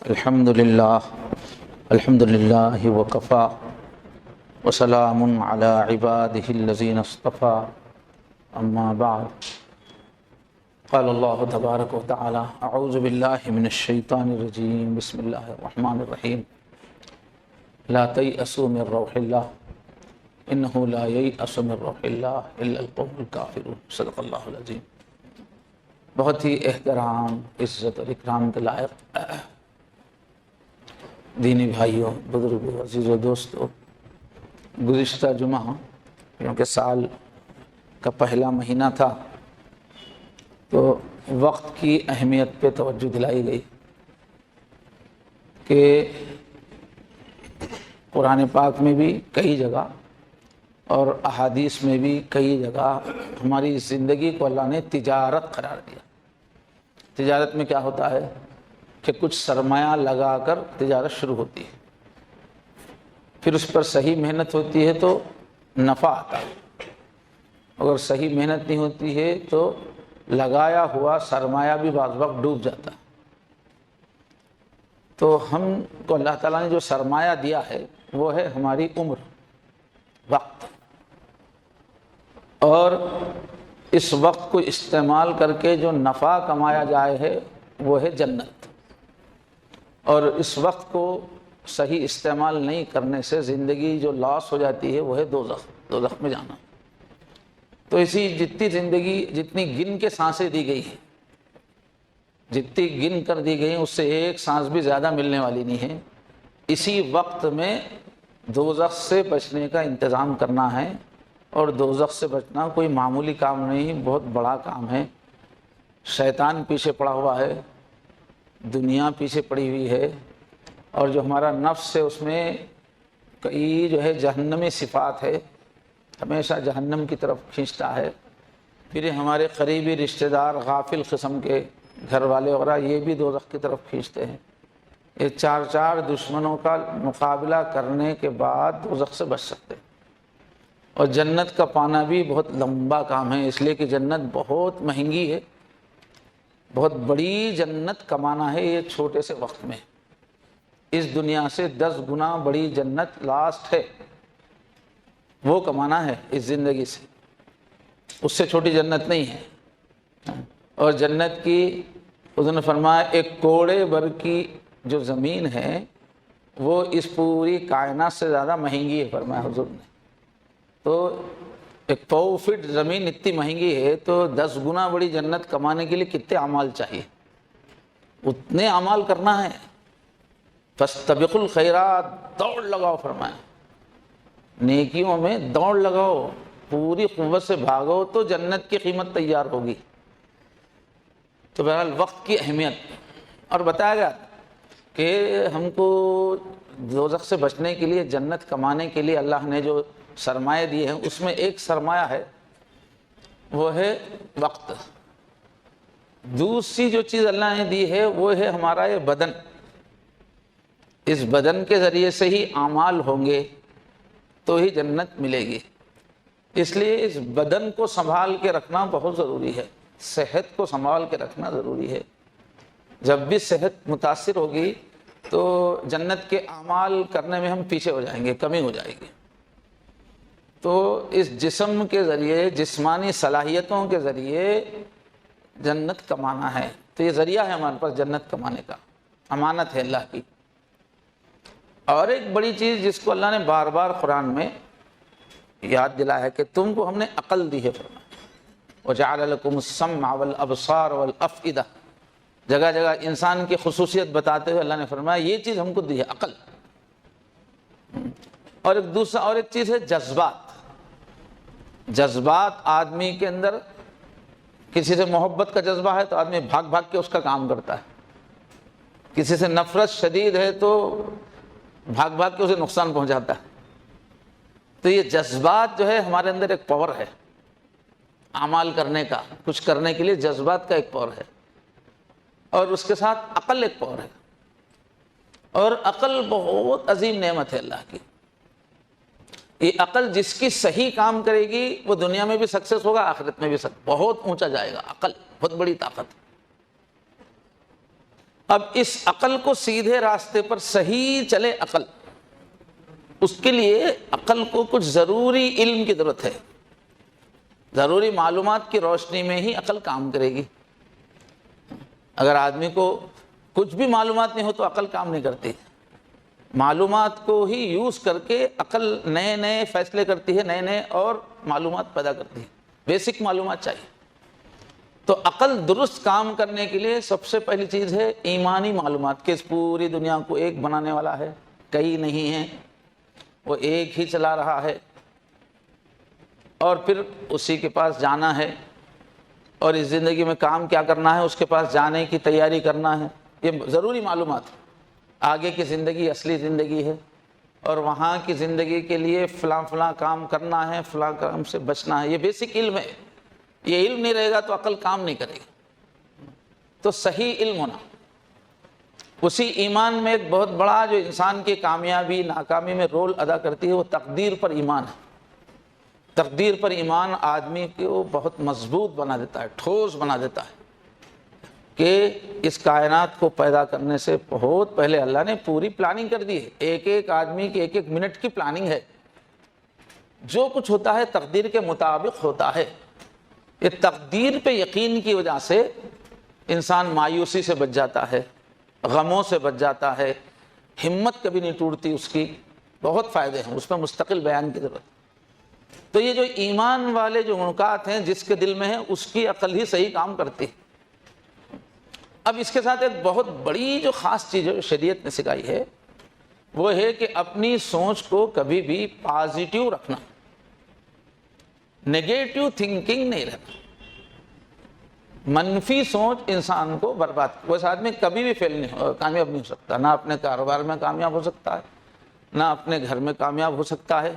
الحمد للہ وکفا وسلام علی عباده الذین اصطفى اما بعد قال اللہ تبارک وتعالی اعوذ باللہ من الشیطان الرجیم بسم اللہ الرحمن الرحیم لا تیأسوا من روح اللہ انہ لا ییأس من روح اللہ الا القوم الکافرون صدق اللہ العظیم۔ بہت ہی احترام، عزت اور اکرام کے لائق دینی بھائیوں، بزرگوں، عزیزوں، دوستوں، گزشتہ جمعہ کیونکہ سال کا پہلا مہینہ تھا تو وقت کی اہمیت پہ توجہ دلائی گئی کہ قرآن پاک میں بھی کئی جگہ اور احادیث میں بھی کئی جگہ ہماری زندگی کو اللہ نے تجارت قرار دیا۔ تجارت میں کیا ہوتا ہے کہ کچھ سرمایہ لگا کر تجارت شروع ہوتی ہے، پھر اس پر صحیح محنت ہوتی ہے تو نفع آتا ہے، اگر صحیح محنت نہیں ہوتی ہے تو لگایا ہوا سرمایہ بھی بعض وقت ڈوب جاتا ہے۔ تو ہم کو اللہ تعالیٰ نے جو سرمایہ دیا ہے وہ ہے ہماری عمر، وقت، اور اس وقت کو استعمال کر کے جو نفع کمایا جائے ہے وہ ہے جنت، اور اس وقت کو صحیح استعمال نہیں کرنے سے زندگی جو لاس ہو جاتی ہے وہ ہے دوزخ میں جانا۔ تو اسی جتنی زندگی جتنی گن کے سانسیں دی گئی ہیں، جتنی گن کر دی گئی ہیں اس سے ایک سانس بھی زیادہ ملنے والی نہیں ہے۔ اسی وقت میں دوزخ سے بچنے کا انتظام کرنا ہے، اور دوزخ سے بچنا کوئی معمولی کام نہیں، بہت بڑا کام ہے۔ شیطان پیچھے پڑا ہوا ہے، دنیا پیچھے پڑی ہوئی ہے، اور جو ہمارا نفس ہے اس میں کئی جو ہے جہنمی صفات ہے، ہمیشہ جہنم کی طرف کھینچتا ہے۔ پھر یہ ہمارے قریبی رشتہ دار غافل قسم کے گھر والے وغیرہ یہ بھی دوزخ کی طرف کھینچتے ہیں۔ یہ چار دشمنوں کا مقابلہ کرنے کے بعد دوزخ سے بچ سکتے ہیں۔ اور جنت کا پانا بھی بہت لمبا کام ہے، اس لیے کہ جنت بہت مہنگی ہے، بہت بڑی جنت کمانا ہے یہ چھوٹے سے وقت میں۔ اس دنیا سے 10 گنا بڑی جنت لاسٹ ہے، وہ کمانا ہے اس زندگی سے، اس سے چھوٹی جنت نہیں ہے۔ اور جنت کی حضور نے فرمایا ایک کوڑے بھر کی جو زمین ہے وہ اس پوری کائنات سے زیادہ مہنگی ہے، فرمایا حضور نے۔ تو ایک 100 فٹ زمین اتنی مہنگی ہے تو 10 گنا بڑی جنت کمانے کے لیے کتنے اعمال چاہیے؟ اتنے اعمال کرنا ہے۔ فاستبقوا الخیرات، دوڑ لگاؤ، فرمایا نیکیوں میں دوڑ لگاؤ، پوری قوت سے بھاگو تو جنت کی قیمت تیار ہوگی۔ تو بہرحال وقت کی اہمیت، اور بتایا گیا کہ ہم کو دوزخ سے بچنے کے لیے، جنت کمانے کے لیے اللہ نے جو سرمایہ دیے ہیں اس میں ایک سرمایہ ہے وہ ہے وقت۔ دوسری جو چیز اللہ نے دی ہے وہ ہے ہمارا یہ بدن۔ اس بدن کے ذریعے سے ہی اعمال ہوں گے تو ہی جنت ملے گی۔ اس لیے اس بدن کو سنبھال کے رکھنا بہت ضروری ہے، صحت کو سنبھال کے رکھنا ضروری ہے۔ جب بھی صحت متاثر ہوگی تو جنت کے اعمال کرنے میں ہم پیچھے ہو جائیں گے، کمی ہو جائے گی۔ تو اس جسم کے ذریعے، جسمانی صلاحیتوں کے ذریعے جنت کمانا ہے، تو یہ ذریعہ ہے ہمارے پاس جنت کمانے کا، امانت ہے اللہ کی۔ اور ایک بڑی چیز جس کو اللہ نے بار بار قرآن میں یاد دلایا ہے کہ تم کو ہم نے عقل دی ہے، فرمایا وَجَعَلَ لَكُمُ السَّمْعَ وَالْأَبْصَارَ وَالْأَفْئِدَةَ۔ جگہ جگہ انسان کی خصوصیت بتاتے ہوئے اللہ نے فرمایا یہ چیز ہم کو دی ہے، عقل۔ اور ایک چیز ہے جذبات۔ جذبات آدمی کے اندر، کسی سے محبت کا جذبہ ہے تو آدمی بھاگ بھاگ کے اس کا کام کرتا ہے، کسی سے نفرت شدید ہے تو بھاگ بھاگ کے اسے نقصان پہنچاتا ہے۔ تو یہ جذبات جو ہے ہمارے اندر ایک پاور ہے اعمال کرنے کا، کچھ کرنے کے لیے جذبات کا ایک پاور ہے، اور اس کے ساتھ عقل ایک پاور ہے۔ اور عقل بہت عظیم نعمت ہے اللہ کی۔ یہ عقل جس کی صحیح کام کرے گی وہ دنیا میں بھی سکسیس ہوگا، آخرت میں بھی بہت اونچا جائے گا۔ عقل بہت بڑی طاقت ہے۔ اب اس عقل کو سیدھے راستے پر صحیح چلے عقل، اس کے لیے عقل کو کچھ ضروری علم کی ضرورت ہے، ضروری معلومات کی روشنی میں ہی عقل کام کرے گی۔ اگر آدمی کو کچھ بھی معلومات نہیں ہو تو عقل کام نہیں کرتی، معلومات کو ہی یوز کر کے عقل نئے نئے فیصلے کرتی ہے، نئے نئے اور معلومات پیدا کرتی ہے، بیسک معلومات چاہیے۔ تو عقل درست کام کرنے کے لیے سب سے پہلی چیز ہے ایمانی معلومات، کہ اس پوری دنیا کو ایک بنانے والا ہے، کئی نہیں ہیں، وہ ایک ہی چلا رہا ہے، اور پھر اسی کے پاس جانا ہے، اور اس زندگی میں کام کیا کرنا ہے، اس کے پاس جانے کی تیاری کرنا ہے۔ یہ ضروری معلومات، آگے کی زندگی اصلی زندگی ہے، اور وہاں کی زندگی کے لیے فلاں فلاں کام کرنا ہے، فلاں کام سے بچنا ہے، یہ بیسک علم ہے۔ یہ علم نہیں رہے گا تو عقل کام نہیں کرے گی۔ تو صحیح علم ہونا، اسی ایمان میں ایک بہت بڑا جو انسان کی کامیابی ناکامی میں رول ادا کرتی ہے وہ تقدیر پر ایمان ہے۔ تقدیر پر ایمان آدمی کو بہت مضبوط بنا دیتا ہے، ٹھوس بنا دیتا ہے، کہ اس کائنات کو پیدا کرنے سے بہت پہلے اللہ نے پوری پلاننگ کر دی ہے، ایک ایک آدمی کی ایک ایک منٹ کی پلاننگ ہے، جو کچھ ہوتا ہے تقدیر کے مطابق ہوتا ہے۔ یہ تقدیر پہ یقین کی وجہ سے انسان مایوسی سے بچ جاتا ہے، غموں سے بچ جاتا ہے، ہمت کبھی نہیں ٹوٹتی اس کی، بہت فائدے ہیں، اس میں مستقل بیان کی ضرورت۔ تو یہ جو ایمان والے جو نکات ہیں جس کے دل میں ہیں اس کی عقل ہی صحیح کام کرتی ہے۔ اب اس کے ساتھ ایک بہت بڑی جو خاص چیز جو شریعت نے سکھائی ہے وہ ہے کہ اپنی سوچ کو کبھی بھی پازیٹیو رکھنا، نیگیٹو تھنکنگ نہیں رکھنا۔ منفی سوچ انسان کو برباد، وہ آدمی کبھی بھی کامیاب نہیں ہو سکتا، نہ اپنے کاروبار میں کامیاب ہو سکتا ہے، نہ اپنے گھر میں کامیاب ہو سکتا ہے،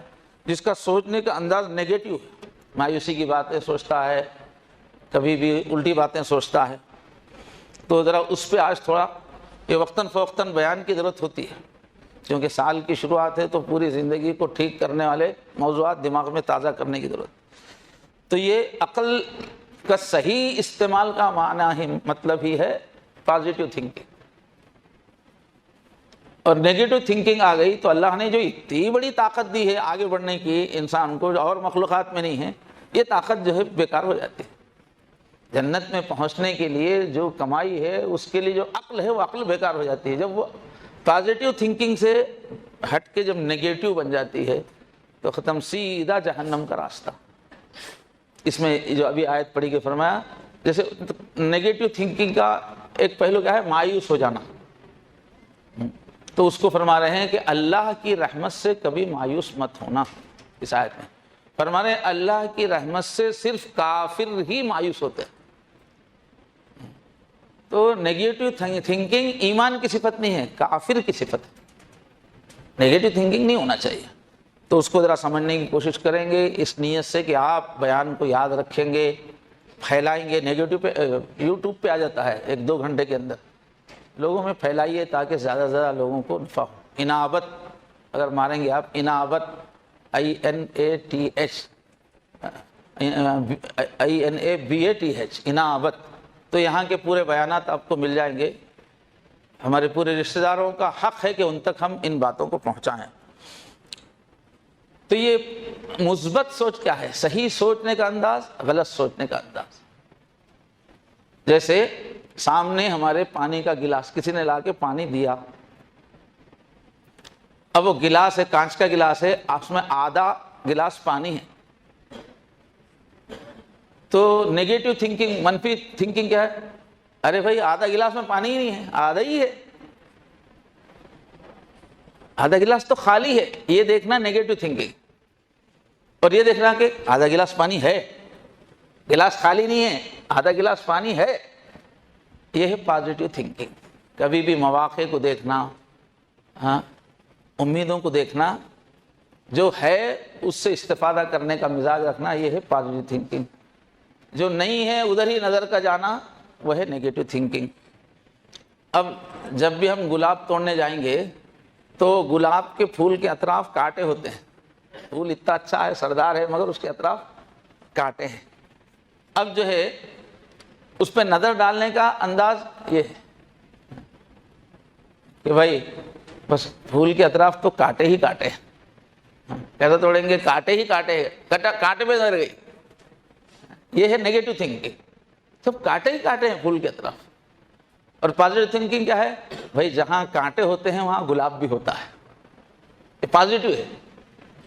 جس کا سوچنے کا انداز نیگیٹو ہے، مایوسی کی باتیں سوچتا ہے، کبھی بھی الٹی باتیں سوچتا ہے۔ تو ذرا اس پہ آج تھوڑا یہ وقتاً فوقتاً بیان کی ضرورت ہوتی ہے، کیونکہ سال کی شروعات ہے تو پوری زندگی کو ٹھیک کرنے والے موضوعات دماغ میں تازہ کرنے کی ضرورت۔ تو یہ عقل کا صحیح استعمال کا معنی ہی مطلب ہی ہے پازیٹیو تھنکنگ۔ اور نیگیٹو تھنکنگ آ گئی تو اللہ نے جو اتنی بڑی طاقت دی ہے آگے بڑھنے کی انسان کو، اور مخلوقات میں نہیں ہے، یہ طاقت جو ہے بیکار ہو جاتی ہے۔ جنت میں پہنچنے کے لیے جو کمائی ہے اس کے لیے جو عقل ہے وہ عقل بیکار ہو جاتی ہے۔ جب وہ پازیٹیو تھنکنگ سے ہٹ کے جب نیگیٹو بن جاتی ہے تو ختم، سیدھا جہنم کا راستہ۔ اس میں جو ابھی آیت پڑھی کے فرمایا، جیسے نیگیٹو تھنکنگ کا ایک پہلو کیا ہے، مایوس ہو جانا، تو اس کو فرما رہے ہیں کہ اللہ کی رحمت سے کبھی مایوس مت ہونا۔ اس آیت میں فرما رہے ہیں اللہ کی رحمت سے صرف کافر ہی مایوس ہوتے ہیں۔ تو نیگیٹو تھنکنگ ایمان کی صفت نہیں ہے، کافر کی صفت ہے۔ نیگیٹو تھنکنگ نہیں ہونا چاہیے۔ تو اس کو ذرا سمجھنے کی کوشش کریں گے اس نیت سے کہ آپ بیان کو یاد رکھیں گے، پھیلائیں گے۔ نیگیٹو پہ یوٹیوب پہ آ جاتا ہے 1-2 گھنٹے کے اندر، لوگوں میں پھیلائیے تاکہ زیادہ سے زیادہ لوگوں کو نفع ہو۔ انابت اگر ماریں گے آپ، انابت INATH INABATH انابت، تو یہاں کے پورے بیانات آپ کو مل جائیں گے۔ ہمارے پورے رشتہ داروں کا حق ہے کہ ان تک ہم ان باتوں کو پہنچائیں۔ تو یہ مثبت سوچ کیا ہے؟ صحیح سوچنے کا انداز، غلط سوچنے کا انداز۔ جیسے سامنے ہمارے پانی کا گلاس، کسی نے لا کے پانی دیا، اب وہ گلاس ہے، کانچ کا گلاس ہے، اس میں آدھا گلاس پانی ہے، تو نیگیٹو تھنکنگ، منفی تھنکنگ کیا ہے؟ ارے بھائی آدھا گلاس میں پانی ہی نہیں ہے، آدھا ہی ہے، آدھا گلاس تو خالی ہے، یہ دیکھنا نیگیٹو تھنکنگ۔ اور یہ دیکھنا کہ آدھا گلاس پانی ہے، گلاس خالی نہیں ہے، آدھا گلاس پانی ہے، یہ ہے پازیٹیو تھنکنگ۔ کبھی بھی مواقع کو دیکھنا، ہاں امیدوں کو دیکھنا، جو ہے اس سے استفادہ کرنے کا مزاج رکھنا، یہ ہے پازیٹیو تھنکنگ۔ جو نہیں ہے ادھر ہی نظر کا جانا، وہ ہے نیگیٹو تھنکنگ۔ اب جب بھی ہم گلاب توڑنے جائیں گے تو گلاب کے پھول کے اطراف کانٹے ہوتے ہیں، پھول اتنا اچھا ہے، سردار ہے، مگر اس کے اطراف کانٹے ہیں۔ اب جو ہے اس پہ نظر ڈالنے کا انداز یہ ہے کہ بھائی بس پھول کے اطراف تو کانٹے ہی کانٹے ہیں، کیسے توڑیں گے؟ کانٹے ہی کانٹے، کانٹے پہ گر گئی. یہ ہے نیگیٹو تھنکنگ، سب کانٹے ہی کانٹے ہیں پھول کے اطراف. اور پازیٹیو تھنکنگ کیا ہے؟ بھائی جہاں کانٹے ہوتے ہیں وہاں گلاب بھی ہوتا ہے. یہ پازیٹیو ہے.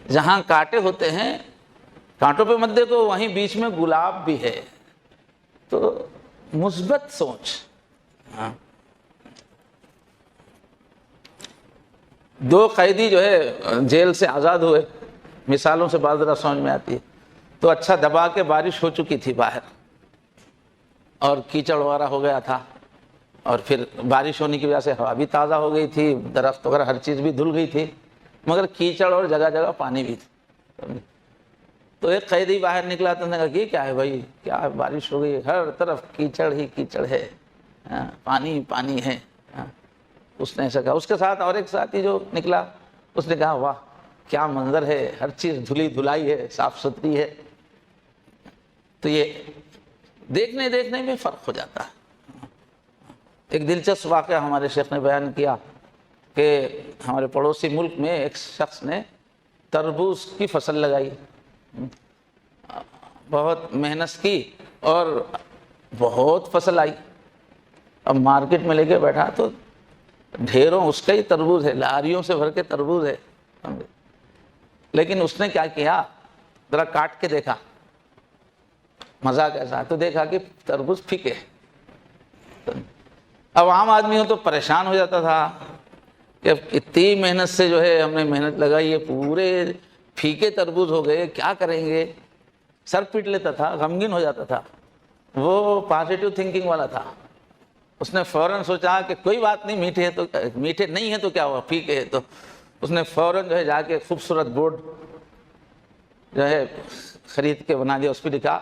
جہاں کانٹے ہوتے ہیں کانٹوں پہ مت دیکھو، وہیں بیچ میں گلاب بھی ہے. تو مثبت سوچ. دو قیدی جو ہے جیل سے آزاد ہوئے، مثالوں سے بعض ذرا سمجھ میں آتی ہے. تو اچھا دبا کے بارش ہو چکی تھی باہر اور کیچڑ وغیرہ ہو گیا تھا، اور پھر بارش ہونے کی وجہ سے ہوا بھی تازہ ہو گئی تھی، درخت وغیرہ ہر چیز بھی دھل گئی تھی، مگر کیچڑ اور جگہ جگہ پانی بھی تھی. تو ایک قیدی باہر نکلا تو نے کہا کہ کیا ہے بھائی، کیا ہے؟ بارش ہو گئی، ہر طرف کیچڑ ہی کیچڑ ہے، پانی پانی ہے. اس نے ایسا کہا. اس کے ساتھ اور ایک ساتھی جو نکلا، اس نے کہا واہ کیا منظر ہے، ہر چیز دھلی دھلائی ہے، صاف ستھری ہے. تو یہ دیکھنے دیکھنے میں فرق ہو جاتا ہے. ایک دلچسپ واقعہ ہمارے شیخ نے بیان کیا کہ ہمارے پڑوسی ملک میں ایک شخص نے تربوز کی فصل لگائی، بہت محنت کی اور بہت فصل آئی. اب مارکیٹ میں لے کے بیٹھا تو ڈھیروں اس کا ہی تربوز ہے، لاریوں سے بھر کے تربوز ہے. لیکن اس نے کیا کیا، ذرا کاٹ کے دیکھا، مزہ کیسا، تو دیکھا کہ تربوز پھیکے. اب عام آدمی ہو تو پریشان ہو جاتا تھا کہ اب اتنی محنت سے جو ہے ہم نے محنت لگائی ہے، پورے پھیکے تربوز ہو گئے، کیا کریں گے؟ سر پیٹ لیتا تھا، غمگین ہو جاتا تھا. وہ پازیٹیو تھنکنگ والا تھا. اس نے فوراً سوچا کہ کوئی بات نہیں، میٹھے ہے تو میٹھے نہیں ہے تو کیا ہوا، پھیکے ہے تو. اس نے فوراً جو ہے جا کے خوبصورت بورڈ جو ہے خرید کے بنا دیا. اس پہ لکھا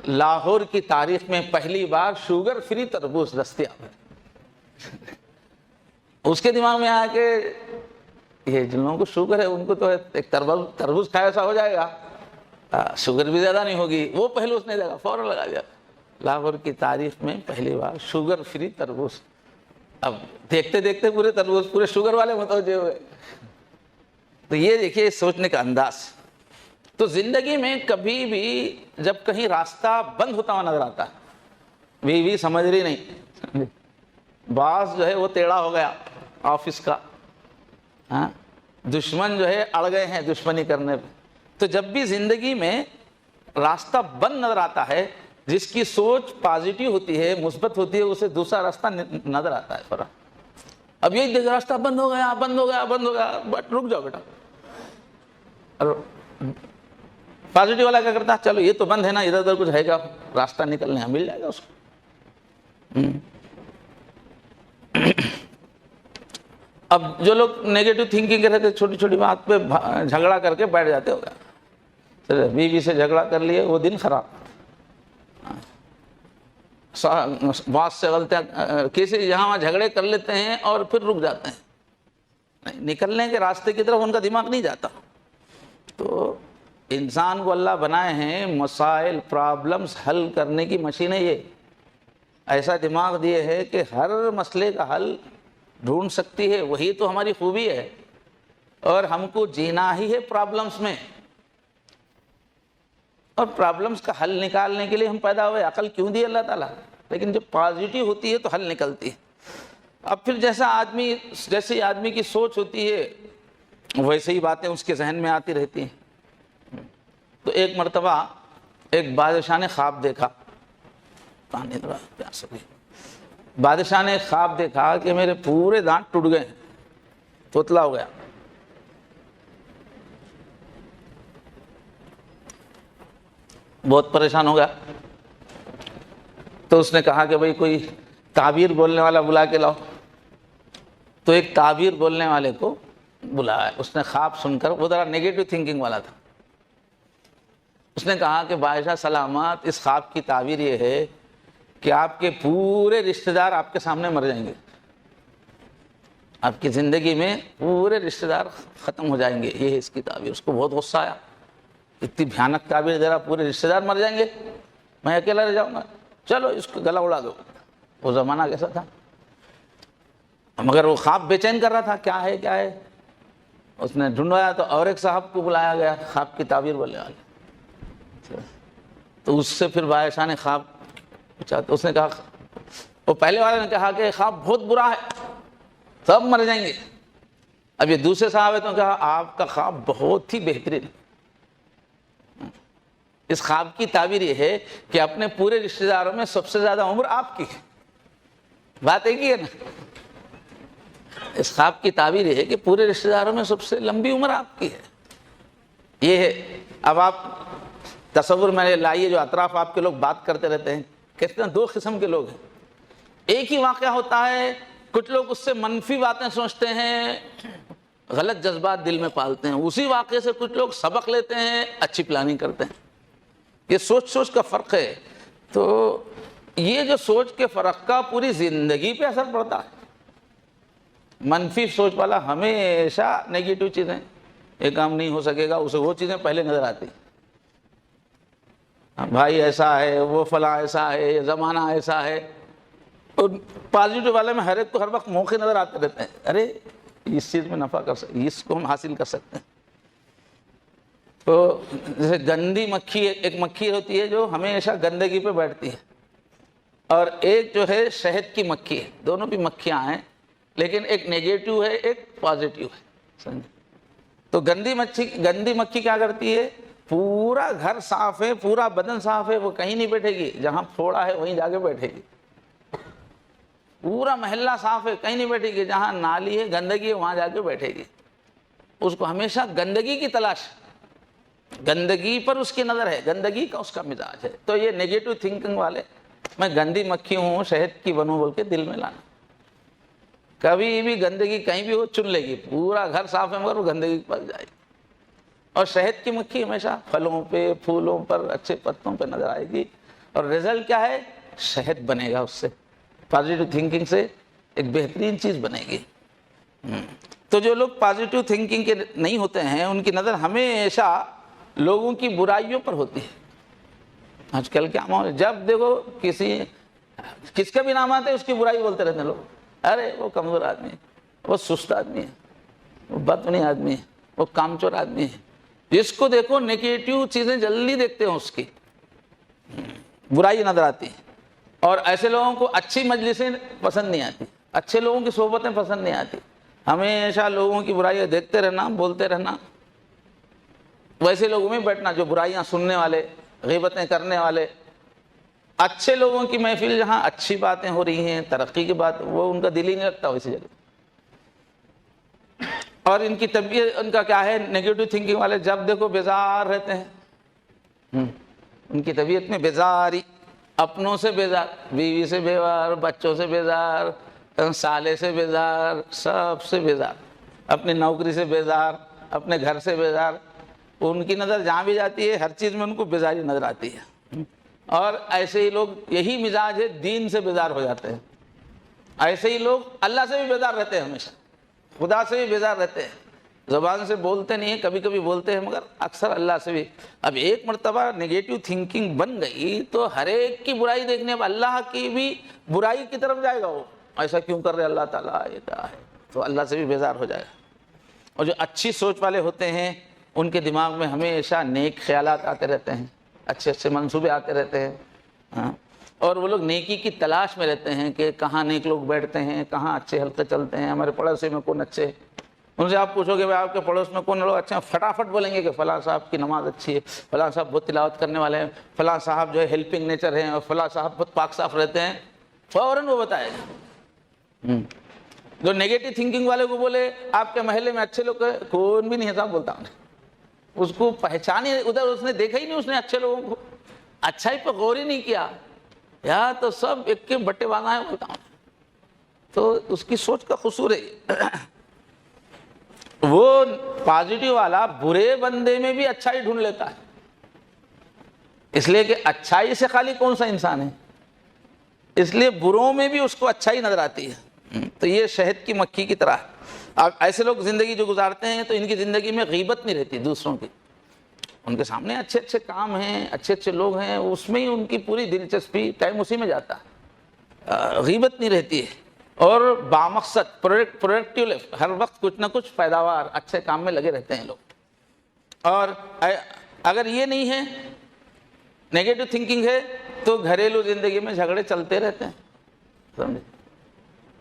لاہور کی تاریخ میں پہلی بار شوگر فری تربوز دستیاب ہے. اس کے دماغ میں آیا کہ یہ جن لوگوں کو شوگر ہے ان کو تو ایک تربوز کھایا ایسا ہو جائے گا، شوگر بھی زیادہ نہیں ہوگی. وہ پہلو اس نے دیکھا، فوراً لگا دیا لاہور کی تاریخ میں پہلی بار شوگر فری تربوز. اب دیکھتے دیکھتے پورے تربوز پورے شوگر والے متوجہ ہوئے. تو یہ دیکھیے سوچنے کا انداز. تو زندگی میں کبھی بھی جب کہیں راستہ بند ہوتا ہوا نظر آتا ہے، بیوی سمجھ رہی نہیں، باس جو ہے وہ ٹیڑھا ہو گیا آفس کا، دشمن جو ہے اڑ گئے ہیں دشمنی کرنے پہ، تو جب بھی زندگی میں راستہ بند نظر آتا ہے، جس کی سوچ پازیٹیو ہوتی ہے، مثبت ہوتی ہے، اسے دوسرا راستہ نظر آتا ہے. فرق اب یہ راستہ بند ہو گیا، بند ہو گیا، بند ہو گیا، بٹ رک جاؤ بیٹا. اور پازیٹیو والا کیا کرتا ہے، چلو یہ تو بند ہے نا، ادھر ادھر کچھ ہے گا راستہ نکلنے، مل جائے گا اس کو. اب جو لوگ نیگیٹو تھنکنگ کے رہتے، چھوٹی چھوٹی بات پہ جھگڑا کر کے بیٹھ جاتے ہوگا، بیوی سے جھگڑا کر لیے وہ دن خراب، باس سے غلطیاں کسی یہاں وہاں جھگڑے کر لیتے ہیں اور پھر رک جاتے ہیں، نکلنے کے راستے کی طرف ان کا دماغ نہیں جاتا. تو انسان کو اللہ بنائے ہیں مسائل پرابلمس حل کرنے کی مشینیں، یہ ایسا دماغ دیے ہے کہ ہر مسئلے کا حل ڈھونڈ سکتی ہے. وہی تو ہماری خوبی ہے، اور ہم کو جینا ہی ہے پرابلمس میں، اور پرابلمس کا حل نکالنے کے لیے ہم پیدا ہوئے. عقل کیوں دی اللہ تعالیٰ؟ لیکن جب پازیٹیو ہوتی ہے تو حل نکلتی ہے. اب پھر جیسے آدمی کی سوچ ہوتی ہے ویسے ہی باتیں اس کے ذہن میں آتی رہتی ہیں. تو ایک مرتبہ ایک بادشاہ نے خواب دیکھا، بادشاہ نے خواب دیکھا کہ میرے پورے دانت ٹوٹ گئے ہیں، توتلا ہو گیا. بہت پریشان ہو گیا. تو اس نے کہا کہ بھئی کوئی تعبیر بولنے والا بلا کے لاؤ. تو ایک تعبیر بولنے والے کو بلایا. اس نے خواب سن کر، وہ ذرا نیگیٹو تھنکنگ والا تھا، اس نے کہا کہ بادشاہ سلامت، اس خواب کی تعبیر یہ ہے کہ آپ کے پورے رشتہ دار آپ کے سامنے مر جائیں گے، آپ کی زندگی میں پورے رشتہ دار ختم ہو جائیں گے، یہ ہے اس کی تعبیر. اس کو بہت غصہ آیا، اتنی بھیانک تعبیر دے رہا، پورے رشتہ دار مر جائیں گے، میں اکیلا رہ جاؤں گا، چلو اس کو گلا اڑا دو. وہ زمانہ کیسا تھا. مگر وہ خواب بے چین کر رہا تھا، کیا ہے کیا ہے. اس نے ڈھونڈوایا تو اور ایک صاحب کو بلایا گیا خواب کی تعبیر بولنے والے. تو اس سے پھر بادشاہ نے خواب پوچھا تو اس نے کہا، وہ پہلے والے نے کہا کہ خواب بہت برا ہے، سب مر جائیں گے. اب یہ دوسرے صاحب ہے تو کہا آپ کا خواب بہت ہی بہترین. اس خواب کی تعبیر یہ ہے کہ اپنے پورے رشتہ داروں میں سب سے زیادہ عمر آپ کی ہے. بات ایک ہی ہے نا. اس خواب کی تعبیر یہ ہے کہ پورے رشتہ داروں میں سب سے لمبی عمر آپ کی ہے. یہ ہے. اب آپ تصور میں لائیے، جو اطراف آپ کے لوگ بات کرتے رہتے ہیں، کہتے ہیں دو قسم کے لوگ ہیں. ایک ہی واقعہ ہوتا ہے، کچھ لوگ اس سے منفی باتیں سوچتے ہیں، غلط جذبات دل میں پالتے ہیں. اسی واقعے سے کچھ لوگ سبق لیتے ہیں، اچھی پلاننگ کرتے ہیں. یہ سوچ کا فرق ہے. تو یہ جو سوچ کے فرق کا پوری زندگی پہ اثر پڑتا ہے. منفی سوچ والا ہمیشہ نیگیٹو چیزیں، یہ کام نہیں ہو سکے گا، اسے وہ چیزیں پہلے نظر آتی. بھائی ایسا ہے، وہ فلاں ایسا ہے، یہ زمانہ ایسا ہے. اور پازیٹو والے میں ہر ایک کو ہر وقت موقع نظر آتے رہتے ہیں، ارے اس چیز میں نفع کر سکتے، اس کو ہم حاصل کر سکتے ہیں. تو جیسے گندی مکھی، ایک مکھی ہوتی ہے جو ہمیشہ گندگی پہ بیٹھتی ہے، اور ایک جو ہے شہد کی مکھی ہے. دونوں بھی مکھیاں ہیں، لیکن ایک نیگیٹو ہے، ایک پازیٹیو ہے. سمجھے؟ تو گندی مکھی کیا کرتی ہے؟ پورا گھر صاف ہے، پورا بدن صاف ہے، وہ کہیں نہیں بیٹھے گی، جہاں پھوڑا ہے وہیں جا کے بیٹھے گی. پورا محلہ صاف ہے، کہیں نہیں بیٹھے گی، جہاں نالی ہے گندگی ہے وہاں جا کے بیٹھے گی. اس کو ہمیشہ گندگی کی تلاش، گندگی پر اس کی نظر ہے، گندگی کا اس کا مزاج ہے. تو یہ نیگیٹو تھنکنگ والے، میں گندی مکھی ہوں شہد کی بنوں بول کے دل میں لانا. کبھی بھی گندگی کہیں بھی ہو چن لے گی، پورا گھر صاف ہے مگر وہ گندگی پک جائے گی. اور شہد کی مکھی ہمیشہ پھلوں پہ، پھولوں پر، اچھے پتوں پہ نظر آئے گی. اور رزلٹ کیا ہے؟ شہد بنے گا. اس سے پازیٹیو تھنکنگ سے ایک بہترین چیز بنے گی. تو جو لوگ پازیٹیو تھنکنگ کے نہیں ہوتے ہیں، ان کی نظر ہمیشہ لوگوں کی برائیوں پر ہوتی ہے. آج کل کیا ماحول ہے، جب دیکھو کس کا بھی نام آتا ہے اس کی برائی بولتے رہتے ہیں لوگ. ارے وہ کمزور آدمی ہے، وہ سست آدمی ہے، وہ بدتمیز آدمی ہے، وہ کامچور آدمی ہے. جس کو دیکھو نیگیٹو چیزیں جلدی دیکھتے ہیں، اس کی برائی نظر آتی ہے. اور ایسے لوگوں کو اچھی مجلسیں پسند نہیں آتی، اچھے لوگوں کی صحبتیں پسند نہیں آتی. ہمیشہ لوگوں کی برائیاں دیکھتے رہنا، بولتے رہنا، ویسے لوگوں میں بیٹھنا جو برائیاں سننے والے، غیبتیں کرنے والے. اچھے لوگوں کی محفل جہاں اچھی باتیں ہو رہی ہیں، ترقی کی بات، وہ ان کا دل ہی نہیں لگتا ویسی جگہ. اور ان کی طبیعت، ان کا کیا ہے، نیگیٹو تھنکنگ والے جب دیکھو بیزار رہتے ہیں. ان کی طبیعت میں بیزاری، اپنوں سے بیزار، بیوی سے بیزار، بچوں سے بیزار، سالے سے بیزار، سب سے بیزار، اپنی نوکری سے بیزار، اپنے گھر سے بیزار. ان کی نظر جہاں بھی جاتی ہے ہر چیز میں ان کو بیزاری نظر آتی ہے. اور ایسے ہی لوگ، یہی مزاج ہے، دین سے بیزار ہو جاتے ہیں. ایسے ہی لوگ اللہ سے بھی بیزار رہتے ہیں، ہمیشہ خدا سے بھی بیزار رہتے ہیں. زبان سے بولتے نہیں ہیں، کبھی کبھی بولتے ہیں، مگر اکثر اللہ سے بھی. اب ایک مرتبہ نیگیٹو تھنکنگ بن گئی تو ہر ایک کی برائی دیکھنے، اب اللہ کی بھی برائی کی طرف جائے گا. وہ ایسا کیوں کر رہے اللہ تعالیٰ، یہ کیا ہے، تو اللہ سے بھی بیزار ہو جائے گا. اور جو اچھی سوچ والے ہوتے ہیں ان کے دماغ میں ہمیشہ نیک خیالات آتے رہتے ہیں، اچھے اچھے منصوبے آتے رہتے ہیں. اور وہ لوگ نیکی کی تلاش میں رہتے ہیں کہ کہاں نیک لوگ بیٹھتے ہیں، کہاں اچھے حلقے چلتے ہیں، ہمارے پڑوسی میں کون اچھے. ان سے آپ پوچھو کہ آپ کے پڑوس میں کون لوگ اچھے ہیں، فٹافٹ بولیں گے کہ فلاں صاحب کی نماز اچھی ہے، فلاں صاحب بہت تلاوت کرنے والے ہیں، فلاں صاحب جو ہے ہیلپنگ نیچر ہیں، اور فلاں صاحب بہت پاک صاف رہتے ہیں. فوراً وہ بتائے گا. جو نیگیٹو تھنکنگ والے کو بولے آپ کے محلے میں اچھے لوگ ہیں، کون بھی نہیں ہے صاحب بولتا ہوں، اس کو پہچان ہی ادھر، اس نے دیکھا ہی نہیں، اس نے اچھے لوگوں کو اچھائی پہ غور ہی نہیں کیا، یا تو سب ایک کے بٹے بانا ہے بولتا ہوں. تو اس کی سوچ کا قصور ہے. وہ پازیٹیو والا برے بندے میں بھی اچھائی ڈھونڈ لیتا ہے، اس لیے کہ اچھائی سے خالی کون سا انسان ہے، اس لیے بروں میں بھی اس کو اچھائی نظر آتی ہے. تو یہ شہد کی مکھی کی طرح ہے. اب ایسے لوگ زندگی جو گزارتے ہیں تو ان کی زندگی میں غیبت نہیں رہتی دوسروں کی. ان کے سامنے اچھے اچھے کام ہیں، اچھے اچھے لوگ ہیں، اس میں ہی ان کی پوری دلچسپی ٹائم اسی میں جاتا ہے. غیبت نہیں رہتی ہے. اور بامقصد پروڈکٹیو لائف، ہر وقت کچھ نہ کچھ پیداوار اچھے کام میں لگے رہتے ہیں لوگ. اور اگر یہ نہیں ہے، نیگیٹو تھنکنگ ہے، تو گھریلو زندگی میں جھگڑے چلتے رہتے ہیں. سمجھے؟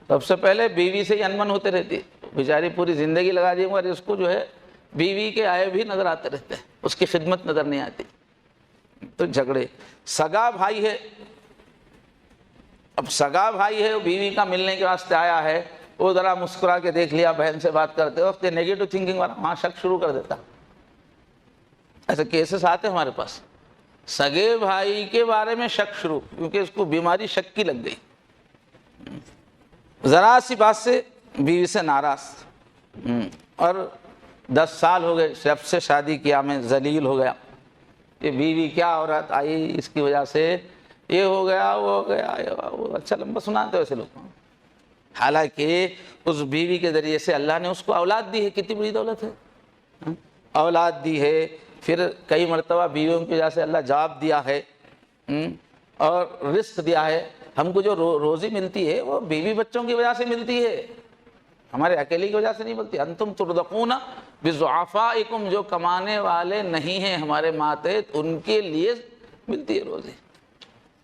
سب سے پہلے بیوی سے ہی انمن ہوتے رہتی ہے، بیچاری پوری زندگی لگا دی مگر اس کو جو ہے بیوی کے آئے بھی نظر آتے رہتے ہیں، اس کی خدمت نظر نہیں آتی، تو جھگڑے. سگا بھائی ہے، اب سگا بھائی ہے، وہ بیوی کا ملنے کے واسطے آیا ہے، وہ ذرا مسکرا کے دیکھ لیا بہن سے بات کرتے وقت، نیگیٹو تھنکنگ والا وہاں شک شروع کر دیتا. ایسے کیسز آتے ہیں ہمارے پاس، سگے بھائی کے بارے میں شک شروع، کیونکہ اس کو بیماری شک کی لگ گئی. ذرا سی بات سے بیوی سے ناراض، اور 10 سال ہو گئے جب سے شادی کیا میں ذلیل ہو گیا، یہ بیوی کیا عورت آئی اس کی وجہ سے یہ ہو گیا وہ ہو گیا. وہ اچھا لمبا سناتے ویسے لوگ. حالانکہ اس بیوی کے ذریعے سے اللہ نے اس کو اولاد دی ہے، کتنی بڑی دولت ہے، اولاد دی ہے. پھر کئی مرتبہ بیویوں کی وجہ سے اللہ جواب دیا ہے اور رزق دیا ہے. ہم کو جو روزی ملتی ہے وہ بیوی بچوں کی وجہ سے ملتی ہے، ہمارے اکیلے کی وجہ سے نہیں ملتی. انتم ترزقون بضعفائکم، جو کمانے والے نہیں ہیں ہمارے ماتحت ان کے لیے ملتی ہے روزی.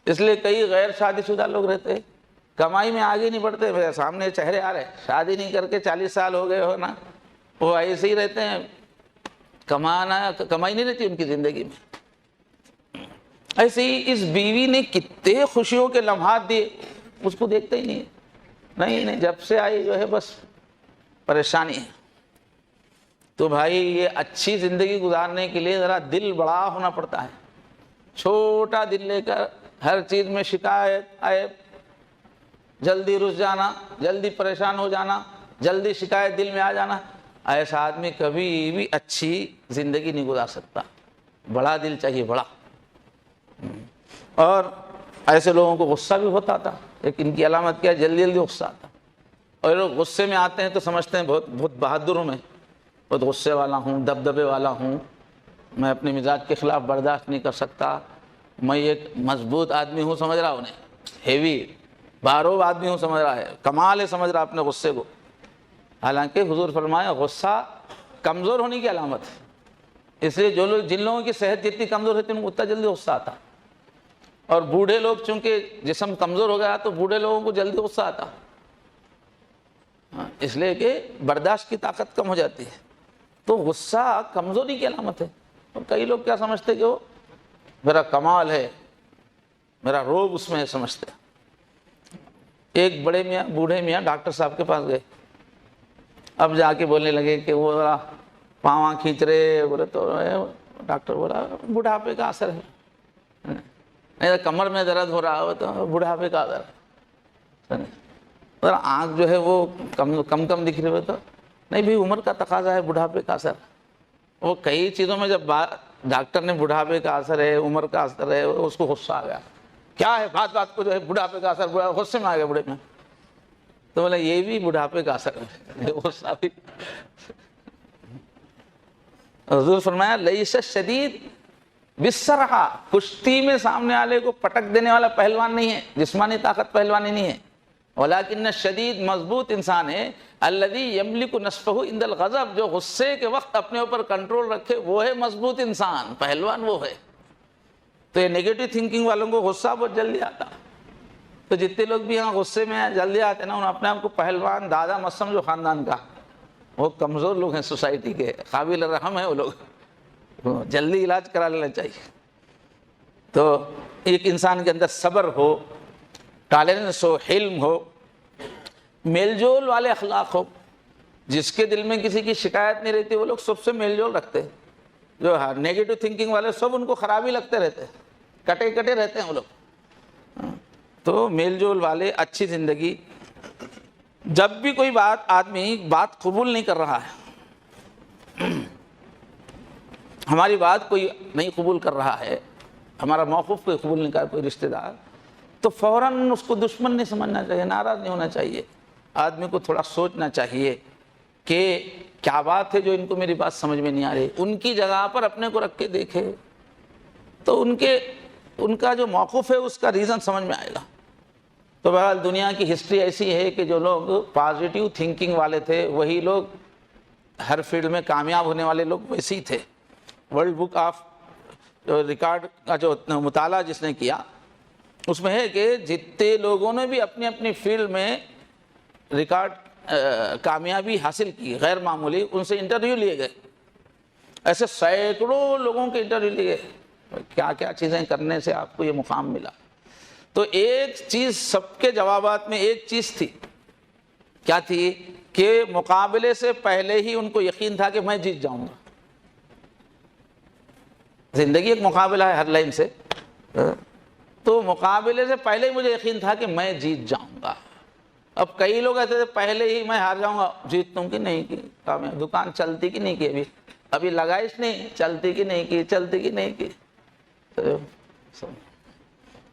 اس لیے کئی غیر شادی شدہ لوگ رہتے ہیں، کمائی میں آگے نہیں بڑھتے. میرے سامنے چہرے آ رہے ہیں، شادی نہیں کر کے 40 سال ہو گئے ہو نا، وہ ایسے ہی رہتے ہیں، کمائی نہیں رہتی ان کی زندگی میں. ایسے ہی اس بیوی نے کتنے خوشیوں کے لمحات دیے، اس کو دیکھتے ہی نہیں. نہیں جب سے آئی جو ہے بس پریشانی ہے. تو بھائی یہ اچھی زندگی گزارنے کے لیے ذرا دل بڑا ہونا پڑتا ہے. چھوٹا دل لے کر ہر چیز میں شکایت عیب، جلدی رس جانا، جلدی پریشان ہو جانا، جلدی شکایت دل میں آ جانا، ایسا آدمی کبھی بھی اچھی زندگی نہیں گزار سکتا. بڑا دل چاہیے، بڑا. اور ایسے لوگوں کو غصہ بھی ہوتا تھا، لیکن ان کی علامت کیا ہے؟ جلدی جلدی غصہ آتا. اور لوگ غصے میں آتے ہیں تو سمجھتے ہیں بہت بہادر ہوں، میں بہت غصے والا ہوں، دبدبے والا ہوں، میں اپنے مزاج کے خلاف برداشت نہیں کر سکتا، میں ایک مضبوط آدمی ہوں سمجھ رہا انہیں، ہیوی باروب آدمی ہوں سمجھ رہا ہے، کمال ہے سمجھ رہا اپنے غصے کو. حالانکہ حضور فرمایا غصہ کمزور ہونے کی علامت ہے. اس لیے جن لوگوں کی صحت جتنی کمزور ہوتی ہے ان کو اتنا جلدی غصہ آتا. اور بوڑھے لوگ چونکہ جسم کمزور ہو گیا تو بوڑھے لوگوں کو جلدی غصہ آتا، اس لیے کہ برداشت کی طاقت کم ہو جاتی ہے. تو غصہ کمزوری کی علامت ہے. اور کئی لوگ کیا سمجھتے کہ وہ میرا کمال ہے، میرا روب اس میں ہے سمجھتے. ایک بوڑھے میاں ڈاکٹر صاحب کے پاس گئے. اب جا کے بولنے لگے کہ وہ ذرا پاواں کھینچ رہے، بولے تو ڈاکٹر بولا بڑھاپے کا اثر ہے. نہیں کمر میں درد ہو رہا ہو تو بڑھاپے کا اثر ہے. ذرا آنکھ جو ہے وہ کم دکھ رہی ہو تو نہیں بھی عمر کا تقاضا ہے، بڑھاپے کا اثر. وہ کئی چیزوں میں جب ڈاکٹر نے بڑھاپے کا اثر ہے، عمر کا اثر ہے، اس کو غصہ آ گیا. کیا ہے بات کو جو ہے بڑھاپے کا اثر، غصے میں آ گیا بوڑھے میں. تو بولے یہ بھی بڑھاپے کا اثر ہے، غصہ بھی. حضور فرمایا لیس الشدید بالسرعہ، کشتی میں سامنے والے کو پٹک دینے والا پہلوان نہیں ہے، جسمانی طاقت پہلوانی نہیں ہے. ولیکن الشدید مضبوط انسان ہے الذی یملک نفسہ عند الغضب، جو غصے کے وقت اپنے اوپر کنٹرول رکھے وہ ہے مضبوط انسان، پہلوان وہ ہے. تو یہ نیگیٹو تھنکنگ والوں کو غصہ بہت جلدی آتا. تو جتنے لوگ بھی یہاں غصے میں جلدی آتے ہیں نا، انہوں اپنے آپ کو پہلوان دادا مت سمجھو خاندان کا، وہ کمزور لوگ ہیں سوسائٹی کے، قابل رحم ہیں وہ لوگ، جلدی علاج کرا لینا چاہیے. تو ایک انسان کے اندر صبر ہو، ٹالرنس ہو، حلم ہو، میل جول والے اخلاق ہو. جس کے دل میں کسی کی شکایت نہیں رہتی وہ لوگ سب سے میل جول رکھتے ہیں. جو نیگیٹو تھنکنگ والے سب ان کو خرابی لگتے رہتے ہیں، کٹے رہتے ہیں وہ لوگ. تو میل جول والے، اچھی زندگی. جب بھی کوئی آدمی بات قبول نہیں کر رہا ہے، ہماری بات کوئی نہیں قبول کر رہا ہے، ہمارا موقف کوئی قبول نہیں کر رہا، کوئی رشتہ دار، تو فوراً اس کو دشمن نہیں سمجھنا چاہیے، ناراض نہیں ہونا چاہیے. آدمی کو تھوڑا سوچنا چاہیے کہ کیا بات ہے جو ان کو میری بات سمجھ میں نہیں آ رہی. ان کی جگہ پر اپنے کو رکھ کے دیکھے تو ان کا جو موقف ہے اس کا ریزن سمجھ میں آئے گا. تو بہرحال دنیا کی ہسٹری ایسی ہے کہ جو لوگ پازیٹیو تھنکنگ والے تھے وہی لوگ ہر فیلڈ میں کامیاب ہونے والے لوگ ویسے ہی تھے۔ ورلڈ بک آف ریکارڈ کا جو مطالعہ جس نے کیا اس میں ہے کہ جتنے لوگوں نے بھی اپنی اپنی فیلڈ میں ریکارڈ کامیابی حاصل کی غیر معمولی، ان سے انٹرویو لیے گئے، ایسے سینکڑوں لوگوں کے انٹرویو لیے گئے، کیا کیا چیزیں کرنے سے آپ کو یہ مقام ملا۔ تو ایک چیز سب کے جوابات میں ایک چیز تھی، کیا تھی کہ مقابلے سے پہلے ہی ان کو یقین تھا کہ میں جیت جاؤں گا۔ زندگی ایک مقابلہ ہے ہر لائن سے، تو مقابلے سے پہلے ہی مجھے یقین تھا کہ میں جیت جاؤں گا۔ اب کئی لوگ کہتے تھے پہلے ہی میں ہار جاؤں گا، جیتوں کی نہیں کی، دکان چلتی کی نہیں کی، ابھی لگائش نہیں، چلتی کی نہیں کی، چلتی کی نہیں کی۔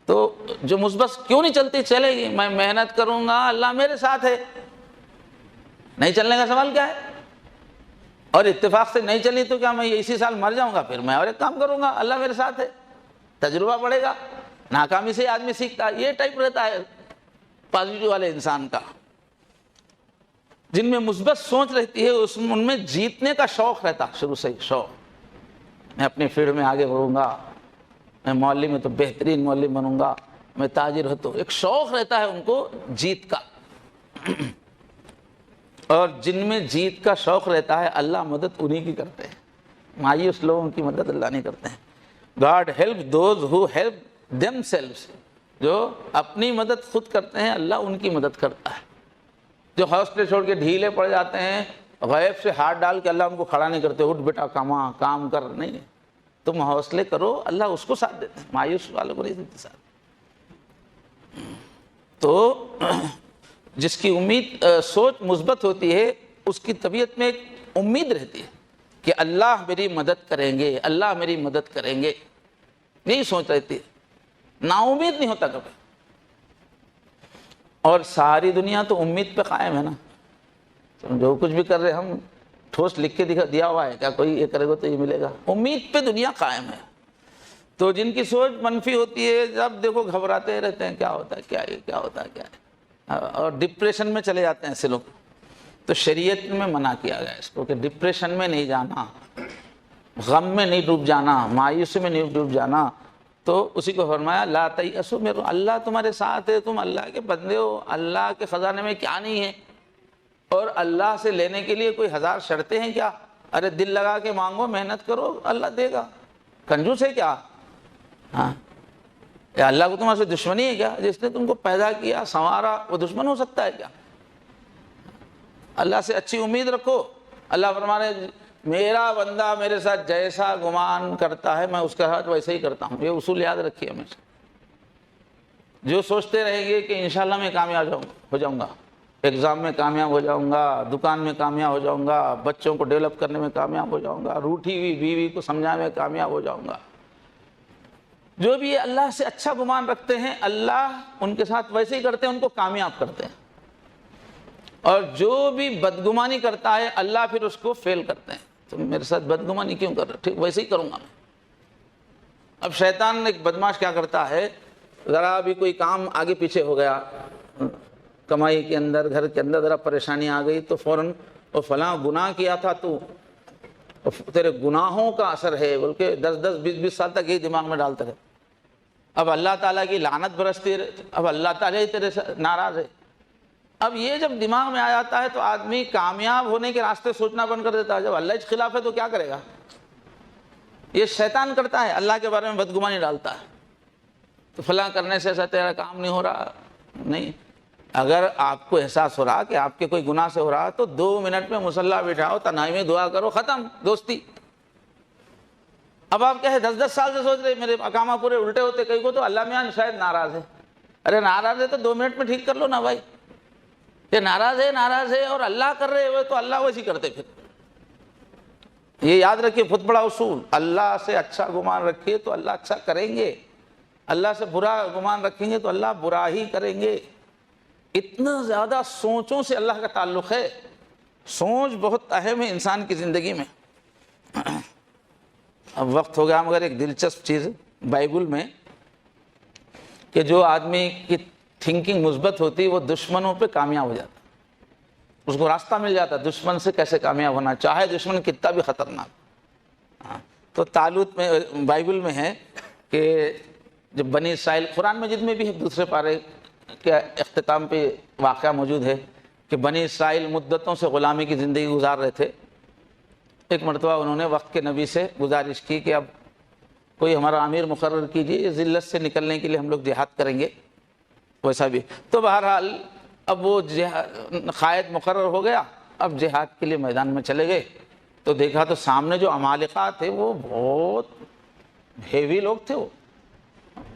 تو جو مثبت کیوں نہیں چلتی، چلے گی، میں محنت کروں گا، اللہ میرے ساتھ ہے، نہیں چلنے کا سوال کیا ہے؟ اور اتفاق سے نہیں چلی تو کیا میں اسی سال مر جاؤں گا؟ پھر میں اور ایک کام کروں گا، اللہ میرے ساتھ ہے، تجربہ پڑے گا، ناکامی سے آدمی سیکھتا ہے۔ یہ ٹائپ رہتا ہے پازیٹیو والے انسان کا، جن میں مثبت سوچ رہتی ہے ان میں جیتنے کا شوق رہتا، شروع سے ہی شوق، میں اپنی فیلڈ میں آگے بڑھوں گا، میں معلم میں تو بہترین معلم بنوں گا، میں تاجر ہوں، تو ایک شوق رہتا ہے ان کو جیت کا۔ اور جن میں جیت کا شوق رہتا ہے اللہ مدد انہی کی کرتے ہیں، مایوس لوگوں کی مدد اللہ نہیں کرتے ہیں۔ God help those who help themselves، جو اپنی مدد خود کرتے ہیں اللہ ان کی مدد کرتا ہے۔ جو حوصلے چھوڑ کے ڈھیلے پڑ جاتے ہیں، غیب سے ہاتھ ڈال کے اللہ ان کو کھڑا نہیں کرتے، اٹھ بیٹا کما کام کر، نہیں، تم حوصلے کرو، اللہ اس کو ساتھ دیتے ہیں، مایوس والوں کو نہیں دیتے ساتھ۔ تو جس کی امید سوچ مثبت ہوتی ہے اس کی طبیعت میں ایک امید رہتی ہے کہ اللہ میری مدد کریں گے، اللہ میری مدد کریں گے، یہی سوچ رہتی ہے، نا امید نہیں ہوتا کبھی۔ اور ساری دنیا تو امید پہ قائم ہے نا، جو کچھ بھی کر رہے ہم ٹھوس لکھ کے دیا ہوا ہے، کیا کوئی یہ کرے گا تو یہ ملے گا، امید پہ دنیا قائم ہے۔ تو جن کی سوچ منفی ہوتی ہے جب دیکھو گھبراتے رہتے ہیں، کیا ہوتا ہے کیا ہے، کیا ہوتا ہے کیا ہے، اور ڈپریشن میں چلے جاتے ہیں ایسے لوگ۔ تو شریعت میں منع کیا گیا اس کو کہ ڈپریشن میں نہیں جانا، غم میں نہیں ڈوب جانا، مایوسی میں نہیں ڈوب جانا۔ تو اسی کو فرمایا لا تیأسوا من، اللہ تمہارے ساتھ ہے، تم اللہ کے بندے ہو، اللہ کے خزانے میں کیا نہیں ہے، اور اللہ سے لینے کے لیے کوئی ہزار شرطیں ہیں کیا؟ ارے دل لگا کے مانگو، محنت کرو، اللہ دے گا، کنجوس ہے کیا؟ ہاں، یا اللہ کو تمہارے سے دشمنی ہے کیا؟ جس نے تم کو پیدا کیا سنوارا وہ دشمن ہو سکتا ہے کیا؟ اللہ سے اچھی امید رکھو۔ اللہ فرما رہے ہیں میرا بندہ میرے ساتھ جیسا گمان کرتا ہے میں اس کے ساتھ ویسے ہی کرتا ہوں، یہ اصول یاد رکھیے ہمیشہ۔ جو سوچتے رہیں گے کہ انشاءاللہ میں کامیاب ہو جاؤں گا، ایگزام میں کامیاب ہو جاؤں گا، دکان میں کامیاب ہو جاؤں گا، بچوں کو ڈیولپ کرنے میں کامیاب ہو جاؤں گا، روٹھی ہوئی بیوی کو سمجھانے میں کامیاب ہو جاؤں گا، جو بھی اللہ سے اچھا گمان رکھتے ہیں اللہ ان کے ساتھ ویسے ہی کرتے ہیں، ان کو کامیاب کرتے ہیں۔ اور جو بھی بدگمانی کرتا ہے اللہ پھر اس کو فیل کرتے ہیں، تم میرے ساتھ بدگمانی کیوں کر رہے؟ ٹھیک ویسے ہی کروں گا میں۔ اب شیطان ایک بدماش کیا کرتا ہے، ذرا بھی کوئی کام آگے پیچھے ہو گیا، کمائی کے اندر گھر کے اندر ذرا پریشانی آ گئی تو فوراً وہ فلاں گناہ کیا تھا تو تیرے گناہوں کا اثر ہے بول کے 10-20 سال تک یہی دماغ میں ڈالتے رہے۔ اب اللہ تعالیٰ کی لعنت برستی ہے، اب اللہ تعالیٰ ہی تیرے سے ناراض ہے۔ اب یہ جب دماغ میں آ جاتا ہے تو آدمی کامیاب ہونے کے راستے سوچنا بند کر دیتا ہے۔ جب اللہ کے خلاف ہے تو کیا کرے گا؟ یہ شیطان کرتا ہے، اللہ کے بارے میں بدگمانی ڈالتا ہے، تو فلاں کرنے سے ایسا تیرا کام نہیں ہو رہا۔ نہیں، اگر آپ کو احساس ہو رہا کہ آپ کے کوئی گناہ سے ہو رہا تو 2 منٹ میں مصلی بٹھاؤ، تنہائی میں دعا کرو، ختم دوستی۔ اب آپ کہے 10 سال سے سوچ رہے میرے اقامہ پورے الٹے ہوتے، کئی کو تو اللہ میاں شاید ناراض ہے۔ ارے ناراض ہے تو 2 منٹ میں ٹھیک کر لو نا بھائی، یہ ناراض ہے اور اللہ کر رہے ہوئے تو اللہ ویسی کرتے پھر۔ یہ یاد رکھیے بہت بڑا اصول، اللہ سے اچھا گمان رکھیے تو اللہ اچھا کریں گے، اللہ سے برا گمان رکھیں گے تو اللہ برا ہی کریں گے۔ اتنا زیادہ سوچوں سے اللہ کا تعلق ہے، سوچ بہت اہم ہے انسان کی زندگی میں۔ اب وقت ہو گیا، مگر ایک دلچسپ چیز بائبل میں کہ جو آدمی کی تھنکنگ مثبت ہوتی وہ دشمنوں پہ کامیاب ہو جاتا، اس کو راستہ مل جاتا دشمن سے کیسے کامیاب ہونا، چاہے دشمن کتنا بھی خطرناک۔ تو طالوت میں بائبل میں ہے کہ جب بنی اسرائیل، قرآن مجید میں بھی ہے، دوسرے پارے کے اختتام پہ واقعہ موجود ہے کہ بنی اسرائیل مدتوں سے غلامی کی زندگی گزار رہے تھے۔ ایک مرتبہ انہوں نے وقت کے نبی سے گزارش کی کہ اب کوئی ہمارا امیر مقرر کیجیے، ذلت سے نکلنے کے لیے ہم لوگ جہاد کریں گے ویسا بھی۔ تو بہرحال اب وہ قائد مقرر ہو گیا، اب جہاد کے لیے میدان میں چلے گئے تو دیکھا تو سامنے جو عمالقہ تھے وہ بہت ہیوی لوگ تھے، وہ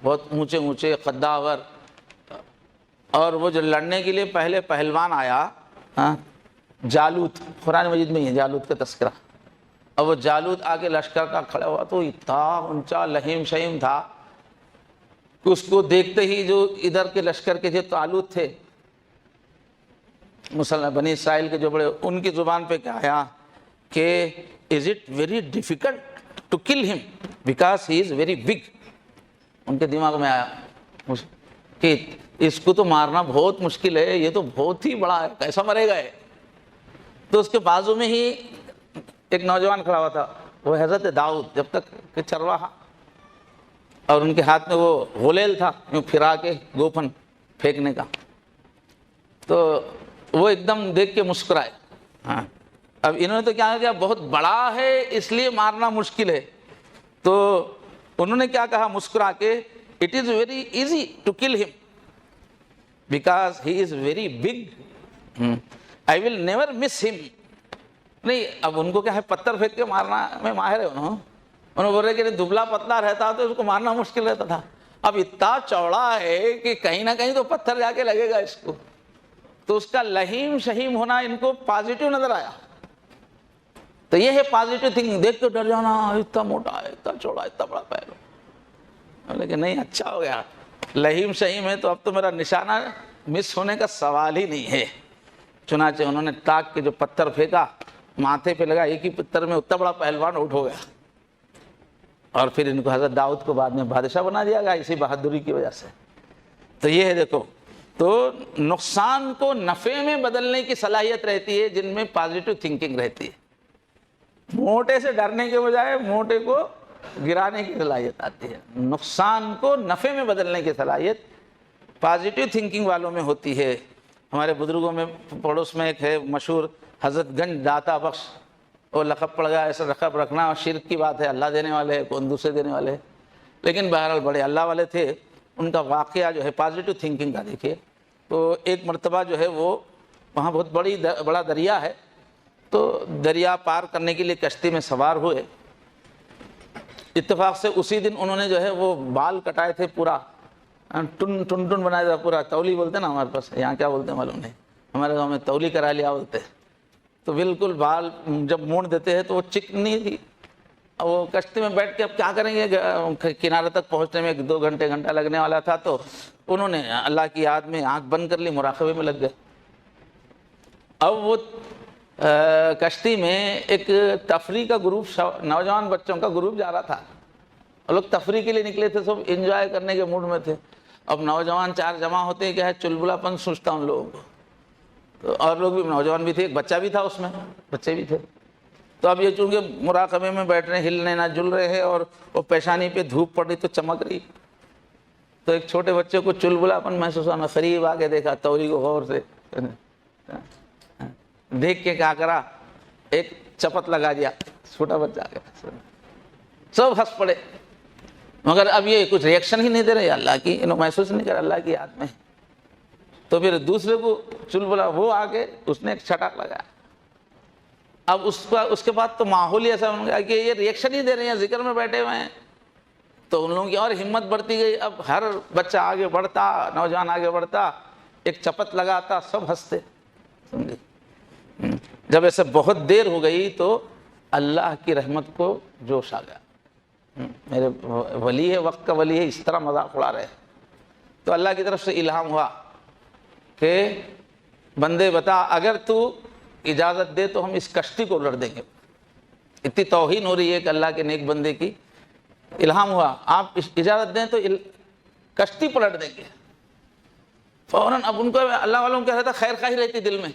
بہت اونچے اونچے قداور، اور وہ جو لڑنے کے لیے پہلے پہلوان آیا جالوت، قرآن مجید میں ہی ہے جالوت کا تذکرہ، اور وہ جالوت آگے لشکر کا کھڑا ہوا تو اتنا اونچا لہیم شہیم تھا کہ اس کو دیکھتے ہی جو ادھر کے لشکر کے جو طالوت تھے مسلمان بنی اسرائیل کے جو بڑے، ان کی زبان پہ کیا آیا کہ is it very difficult to kill him because he is very big. ان کے دماغ میں آیا کہ اس کو تو مارنا بہت مشکل ہے، یہ تو بہت ہی بڑا ہے، کیسا مرے گا ہے۔ تو اس کے بازو میں ہی ایک نوجوان کھڑا ہوا تھا، وہ حضرت داؤد، جب تک کہ چرواہا، اور ان کے ہاتھ میں وہ غلیل تھا یوں پھرا کے گوپن پھینکنے کا۔ تو وہ ایک دم دیکھ کے مسکرائے۔ اب انہوں نے تو کیا کیا، بہت بڑا ہے اس لیے مارنا مشکل ہے، تو انہوں نے کیا کہا مسکرا کے، it is very easy to kill him because he is very big, I will never miss him. نہیں، اب ان کو کیا ہے، پتھر پھینک کے مارنا میں ماہر ہے، انہوں بول رہے کہ دبلا پتلا رہتا تو اس کو مارنا مشکل رہتا تھا، اب اتنا چوڑا ہے کہ کہیں نہ کہیں تو پتھر جا کے لگے گا اس کو۔ تو اس کا لہیم شہیم ہونا ان کو پازیٹیو نظر آیا۔ تو یہ ہے پازیٹیو تھنکنگ، دیکھ کے ڈر جانا، اتنا موٹا ہے، اتنا چوڑا، اتنا بڑا پہلو، لیکن نہیں، اچھا ہو گیا، لہیم شہیم ہے تو اب تو میرا نشانہ مس ہونے کا سوال ہی نہیں ہے۔ چنانچہ انہوں نے تاک کے جو پتھر پھینکا ماتھے پہ لگا، ایک ہی پتھر میں اتنا بڑا پہلوان اٹھ ہو گیا، اور پھر ان کو حضرت داؤد کو بعد میں بادشاہ بنا دیا گیا اسی بہادری کی وجہ سے۔ تو یہ ہے، دیکھو، تو نقصان کو نفع میں بدلنے کی صلاحیت رہتی ہے جن میں پازیٹیو تھنکنگ رہتی ہے، موٹے سے ڈرنے کے بجائے موٹے کو گرانے کی صلاحیت آتی ہے، نقصان کو نفع میں بدلنے کی صلاحیت پازیٹیو تھنکنگ والوں میں ہوتی ہے۔ ہمارے بزرگوں میں پڑوس میں ایک ہے مشہور حضرت گنج داتا بخش، وہ لقب پڑ گیا، ایسا لقب رکھنا اور شرک کی بات ہے، اللہ دینے والے ہے، کون دوسرے دینے والے ہے، لیکن بہرحال بڑے اللہ والے تھے۔ ان کا واقعہ جو ہے پازیٹیو تھنکنگ کا دیکھیے، تو ایک مرتبہ جو ہے وہ وہاں بہت بڑا دریا ہے، تو دریا پار کرنے کے لیے کشتی میں سوار ہوئے، اتفاق سے اسی دن انہوں نے جو ہے وہ بال کٹائے تھے، پورا ٹن بنایا تھا، پورا تولی بولتے ہیں نا ہمارے پاس، یہاں کیا بولتے ہیں معلوم نہیں، ہمارے گاؤں میں تولی کرا لیا بولتے ہیں۔ تو بالکل بال جب موڑ دیتے ہیں تو وہ چکنی تھی، وہ کشتی میں بیٹھ کے اب کیا کریں گے، کنارے تک پہنچنے میں 1-2 گھنٹہ لگنے والا تھا، تو انہوں نے اللہ کی یاد میں آنکھ بند کر لی، مراقبے میں لگ گئے۔ اب وہ کشتی میں ایک تفریح کا گروپ، نوجوان بچوں کا گروپ جا رہا تھا، اور لوگ تفریح کے لیے نکلے تھے، سب انجوائے کرنے کے موڈ میں تھے۔ اب نوجوان 4 جمع ہوتے ہیں، کیا ہے، چلبلا پن سوچتا ان لوگوں کو، تو اور لوگ بھی، نوجوان بھی تھے، ایک بچہ بھی تھا اس میں، بچے بھی تھے۔ تو اب یہ چونکہ مراقبے میں بیٹھ رہے ہیں، ہلنے نہ جل رہے ہیں، اور وہ پیشانی پہ دھوپ پڑ رہی تو چمک رہی، تو ایک چھوٹے بچے کو چلبلا پن محسوس ہونا، قریب آ کے دیکھا، تولی کو غور سے دیکھ کے کیا کرا، ایک چپت لگا دیا، چھوٹا بچہ آ گیا، سب ہنس پڑے، مگر اب یہ کچھ ریئیکشن ہی نہیں دے رہے اللہ کی، انہوں محسوس نہیں کر اللہ کی یاد میں۔ تو پھر دوسرے کو چلبلا، وہ آ کے اس نے ایک چھٹاک لگایا۔ اب اس کے بعد تو ماحول ہی ایسا بن گیا کہ یہ ریئیکشن ہی دے رہے ہیں، ذکر میں بیٹھے ہوئے ہیں، تو ان لوگوں کی اور ہمت بڑھتی گئی۔ اب ہر بچہ آگے بڑھتا، نوجوان آگے بڑھتا، ایک چپت لگاتا، سب ہنستے، سمجھے۔ جب ایسے بہت دیر ہو گئی تو اللہ کی رحمت کو جوش آ گیا، میرے ولی ہے، وقت کا ولی ہے، اس طرح مذاق اڑا رہے۔ تو اللہ کی طرف سے الہام ہوا کہ بندے بتا، اگر تو اجازت دے تو ہم اس کشتی کو الٹ دیں گے۔ اتنی توہین ہو رہی ہے کہ اللہ کے نیک بندے کی، الہام ہوا آپ اجازت دیں تو کشتی پلٹ دیں گے۔ فوراً اب ان کو اللہ والوں کا رہتا خیر خواہی رہتی دل میں،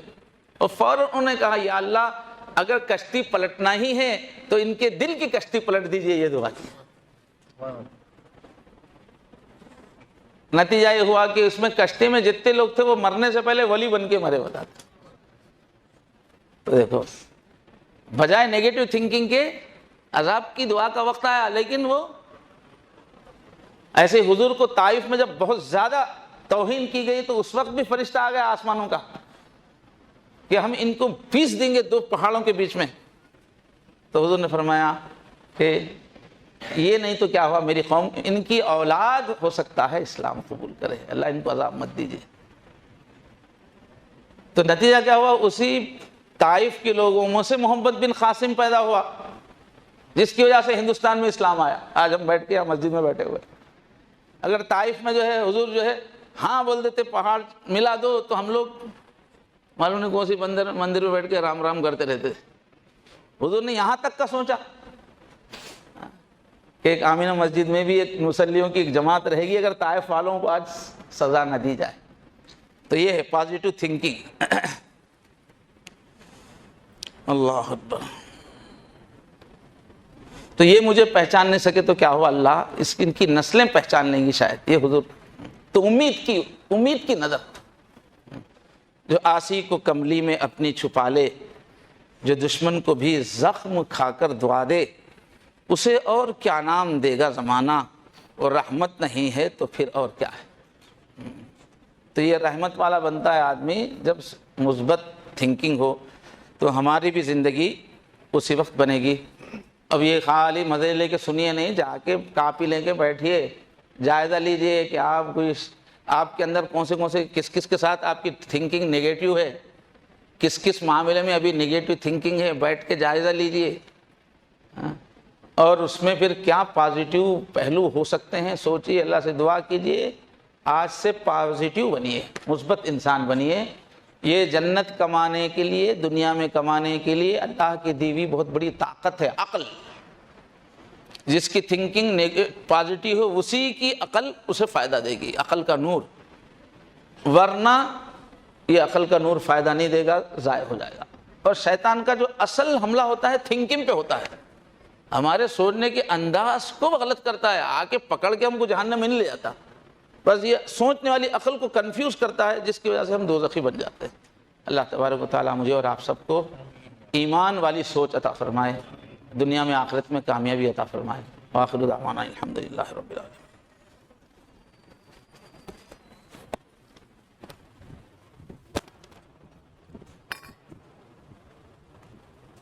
اور فوراً انہوں نے کہا یا اللہ اگر کشتی پلٹنا ہی ہے تو ان کے دل کی کشتی پلٹ دیجئے، یہ دعا کی۔ نتیجہ یہ ہوا کہ اس میں کشتی میں جتنے لوگ تھے وہ مرنے سے پہلے ولی بن کے مرے بتاتے۔ تو دیکھو بجائے نیگیٹو تھنکنگ کے عذاب کی دعا کا وقت آیا، لیکن وہ ایسے حضور کو طائف میں جب بہت زیادہ توہین کی گئی تو اس وقت بھی فرشتہ آ گیا آسمانوں کا کہ ہم ان کو پیس دیں گے دو پہاڑوں کے بیچ میں۔ تو حضور نے فرمایا کہ یہ نہیں تو کیا ہوا، میری قوم ان کی اولاد ہو سکتا ہے اسلام قبول کرے، اللہ ان کو عذاب مت دیجیے۔ تو نتیجہ کیا ہوا، اسی طائف کے لوگوں میں سے محمد بن قاسم پیدا ہوا جس کی وجہ سے ہندوستان میں اسلام آیا۔ آج ہم بیٹھ کے یہاں مسجد میں بیٹھے ہوئے، اگر طائف میں جو ہے حضور جو ہے ہاں بول دیتے پہاڑ ملا دو تو ہم لوگ معلوم نہیں کون سی مندر میں بیٹھ کے رام رام کرتے رہتے۔ حضور نے یہاں تک کا سوچا کہ ایک آمینہ مسجد میں بھی ایک مصلیوں کی ایک جماعت رہے گی اگر طائف والوں کو آج سزا نہ دی جائے۔ تو یہ ہے پازیٹو تھنکنگ۔ اللہ اکبر۔ تو یہ مجھے پہچان نہیں سکے تو کیا ہوا، اللہ ان کی نسلیں پہچان لیں گی شاید، یہ حضور۔ تو امید کی نظر، جو آسی کو کملی میں اپنی چھپا لے، جو دشمن کو بھی زخم کھا کر دعا دے، اسے اور کیا نام دے گا زمانہ، اور رحمت نہیں ہے تو پھر اور کیا ہے۔ تو یہ رحمت والا بنتا ہے آدمی جب مثبت تھنکنگ ہو، تو ہماری بھی زندگی اسی وقت بنے گی۔ اب یہ خالی مزے لے کے سنیے نہیں، جا کے کاپی لے کے بیٹھیے، جائزہ لیجئے کہ آپ کے اندر کون سے کس کے ساتھ آپ کی تھنکنگ نگیٹو ہے، کس معاملے میں ابھی نگیٹو تھنکنگ ہے، بیٹھ کے جائزہ لیجئے، اور اس میں پھر کیا پازیٹیو پہلو ہو سکتے ہیں سوچیے، اللہ سے دعا کیجئے آج سے پازیٹیو بنیے، مثبت انسان بنیے۔ یہ جنت کمانے کے لیے، دنیا میں کمانے کے لیے اللہ کی دی ہوئی بہت بڑی طاقت ہے، عقل۔ جس کی تھنکنگ پازیٹیو ہو اسی کی عقل اسے فائدہ دے گی، عقل کا نور، ورنہ یہ عقل کا نور فائدہ نہیں دے گا، ضائع ہو جائے گا۔ اور شیطان کا جو اصل حملہ ہوتا ہے تھنکنگ پہ ہوتا ہے، ہمارے سوچنے کے انداز کو غلط کرتا ہے، آ کے پکڑ کے ہم کو جہنم میں نہیں لے جاتا، بس یہ سوچنے والی عقل کو کنفیوز کرتا ہے، جس کی وجہ سے ہم دوزخی بن جاتے ہیں۔ اللہ تبارک و تعالیٰ مجھے اور آپ سب کو ایمان والی سوچ عطا فرمائے، دنیا میں آخرت میں کامیابی عطا فرمائے۔ وآخر دعوانا الحمدللہ رب العالمین۔